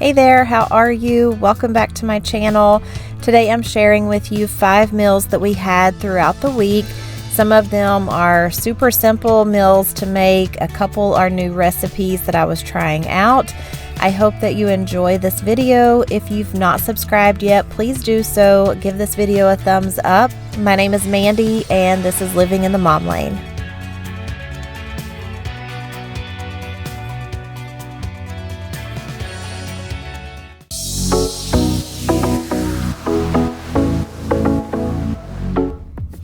Hey there, how are you? Welcome back to my channel. Today I'm sharing with you 5 meals that we had throughout the week. Some of them are super simple meals to make. A couple are new recipes that I was trying out. I hope that you enjoy this video. If you've not subscribed yet, please do so. Give this video a thumbs up. My name is Mandy and this is Living in the Mom Lane.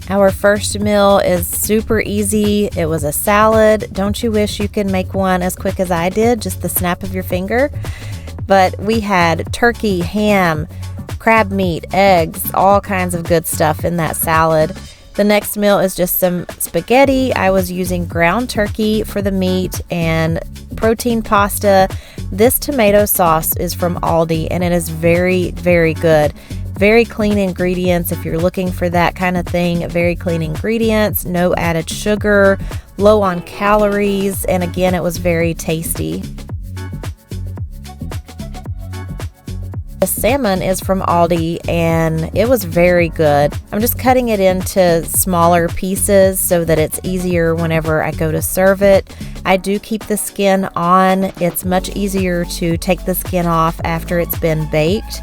Our first meal is super easy. It was a salad. Don't you wish you could make one as quick as I did, just the snap of your finger? But we had turkey, ham, crab meat, eggs, all kinds of good stuff in that salad. The next meal is just some spaghetti. I was using ground turkey for the meat and protein pasta. This tomato sauce is from Aldi and it is very, very good. Very clean ingredients if you're looking for that kind of thing. Very clean ingredients, no added sugar, low on calories, and again, it was very tasty. The salmon is from Aldi and it was very good. I'm just cutting it into smaller pieces so that it's easier whenever I go to serve it. I do keep the skin on. It's much easier to take the skin off after it's been baked.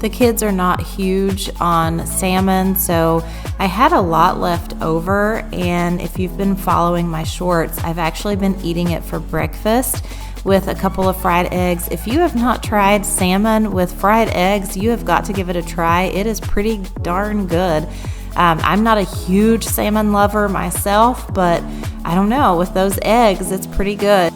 The kids are not huge on salmon, so I had a lot left over, and if you've been following my shorts, I've actually been eating it for breakfast with a couple of fried eggs. If you have not tried salmon with fried eggs, you have got to give it a try. It is pretty darn good. I'm not a huge salmon lover myself, but I don't know, with those eggs, it's pretty good.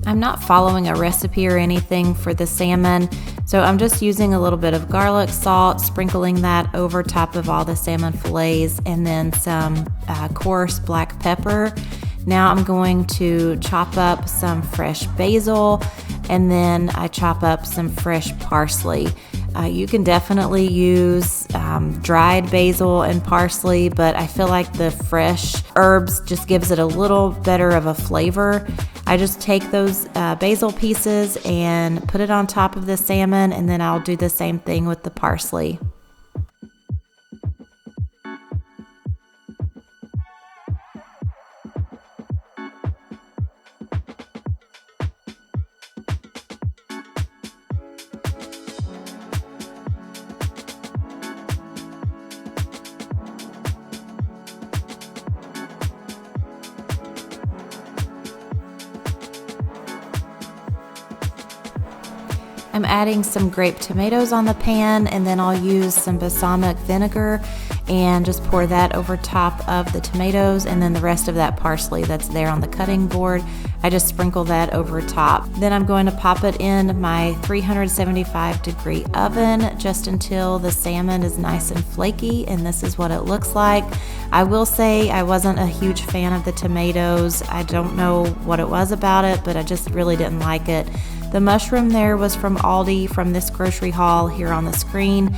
I'm not following a recipe or anything for the salmon, so I'm just using a little bit of garlic salt, sprinkling that over top of all the salmon fillets, and then some coarse black pepper. Now I'm going to chop up some fresh basil, and then I chop up some fresh parsley. You can definitely use dried basil and parsley, but I feel like the fresh herbs just gives it a little better of a flavor. I just take those basil pieces and put it on top of the salmon, and then I'll do the same thing with the parsley. I'm adding some grape tomatoes on the pan, and then I'll use some balsamic vinegar and just pour that over top of the tomatoes, and then the rest of that parsley that's there on the cutting board, I just sprinkle that over top. Then I'm going to pop it in my 375-degree oven just until the salmon is nice and flaky, and this is what it looks like. I will say I wasn't a huge fan of the tomatoes. I don't know what it was about it, but I just really didn't like it. The mushroom there was from Aldi, from this grocery haul here on the screen.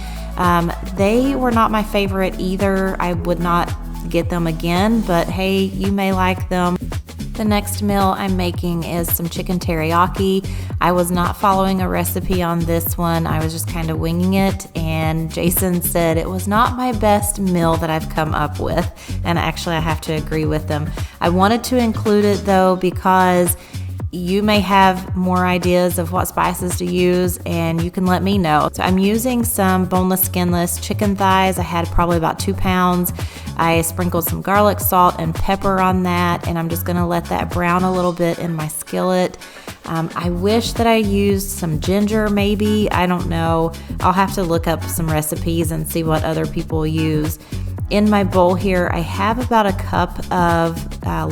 They were not my favorite either. I would not get them again, but hey, you may like them. The next meal I'm making is some chicken teriyaki. I was not following a recipe on this one. I was just kind of winging it, and Jason said it was not my best meal that I've come up with, and actually I have to agree with them. I wanted to include it though because you may have more ideas of what spices to use, and you can let me know. So I'm using some boneless, skinless chicken thighs. I had probably about 2 pounds. I sprinkled some garlic, salt, and pepper on that, and I'm just gonna let that brown a little bit in my skillet. I wish that I used some ginger maybe. I don't know. I'll have to look up some recipes and see what other people use. In my bowl here, I have about a cup of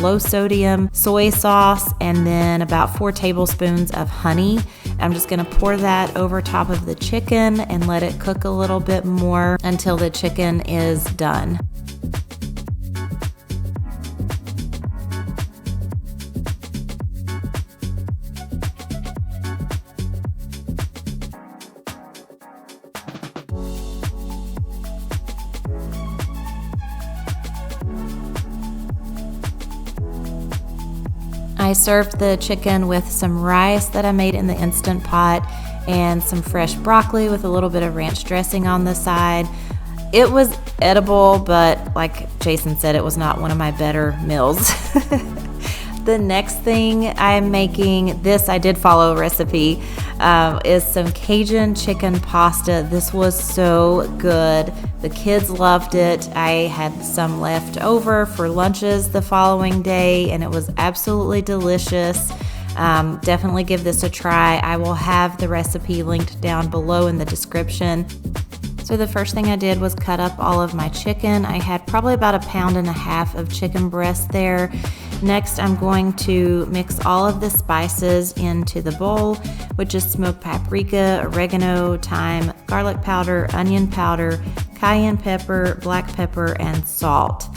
low sodium soy sauce and then about 4 tablespoons of honey. I'm just gonna pour that over top of the chicken and let it cook a little bit more until the chicken is done. I served the chicken with some rice that I made in the Instant Pot and some fresh broccoli with a little bit of ranch dressing on the side. It was edible, but like Jason said, it was not one of my better meals. The next thing I'm making, this I did follow a recipe, is some Cajun chicken pasta. This was so good. The kids loved it. I had some left over for lunches the following day, and it was absolutely delicious. Definitely give this a try. I will have the recipe linked down below in the description. So the first thing I did was cut up all of my chicken. I had probably about 1.5 pounds of chicken breast there. Next, I'm going to mix all of the spices into the bowl, which is smoked paprika, oregano, thyme, garlic powder, onion powder, cayenne pepper, black pepper, and salt.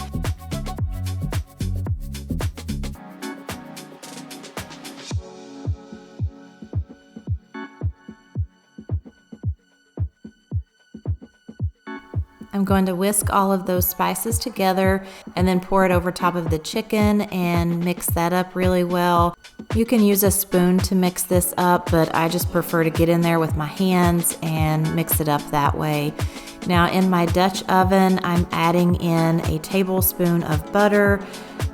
I'm going to whisk all of those spices together and then pour it over top of the chicken and mix that up really well. You can use a spoon to mix this up, but I just prefer to get in there with my hands and mix it up that way. Now in my Dutch oven, I'm adding in a tablespoon of butter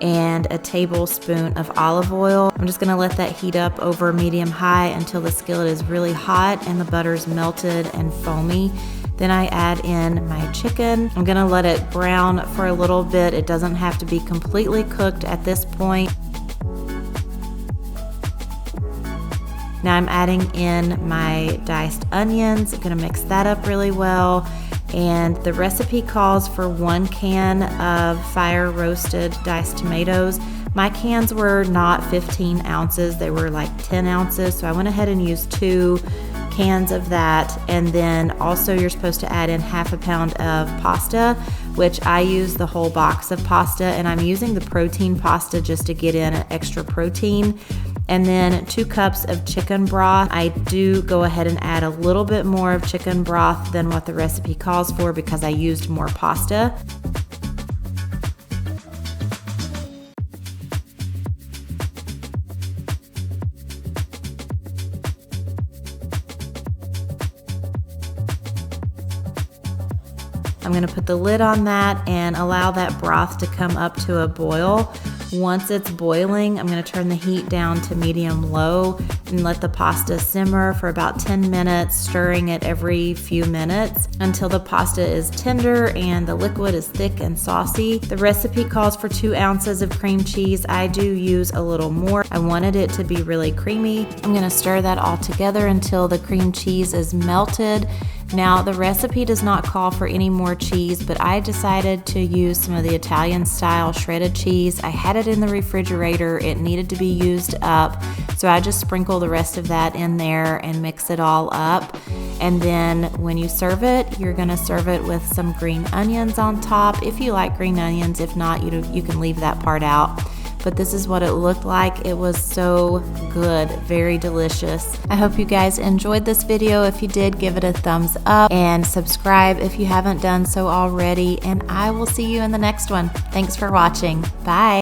and a tablespoon of olive oil. I'm just gonna let that heat up over medium-high until the skillet is really hot and the butter's melted and foamy. Then I add in my chicken. I'm gonna let it brown for a little bit. It doesn't have to be completely cooked at this point. Now I'm adding in my diced onions. I'm gonna mix that up really well. And the recipe calls for 1 can of fire roasted diced tomatoes. My cans were not 15 ounces, they were like 10 ounces. So I went ahead and used 2 cans of that. And then also you're supposed to add in 1/2 pound of pasta, which I use the whole box of pasta, and I'm using the protein pasta just to get in extra protein. And then 2 cups of chicken broth. I do go ahead and add a little bit more of chicken broth than what the recipe calls for because I used more pasta. I'm going to put the lid on that and allow that broth to come up to a boil. Once it's boiling, I'm going to turn the heat down to medium-low and let the pasta simmer for about 10 minutes, stirring it every few minutes until the pasta is tender and the liquid is thick and saucy. The recipe calls for 2 ounces of cream cheese. I do use a little more. I wanted it to be really creamy. I'm going to stir that all together until the cream cheese is melted. Now, the recipe does not call for any more cheese, but I decided to use some of the Italian style shredded cheese. I had it in the refrigerator. It needed to be used up, so I just sprinkle the rest of that in there and mix it all up. And then when you serve it, you're gonna serve it with some green onions on top, if you like green onions. If not, you can leave that part out. But this is what it looked like. It was so good, very delicious. I hope you guys enjoyed this video. If you did, give it a thumbs up and subscribe if you haven't done so already. And I will see you in the next one. Thanks for watching. Bye.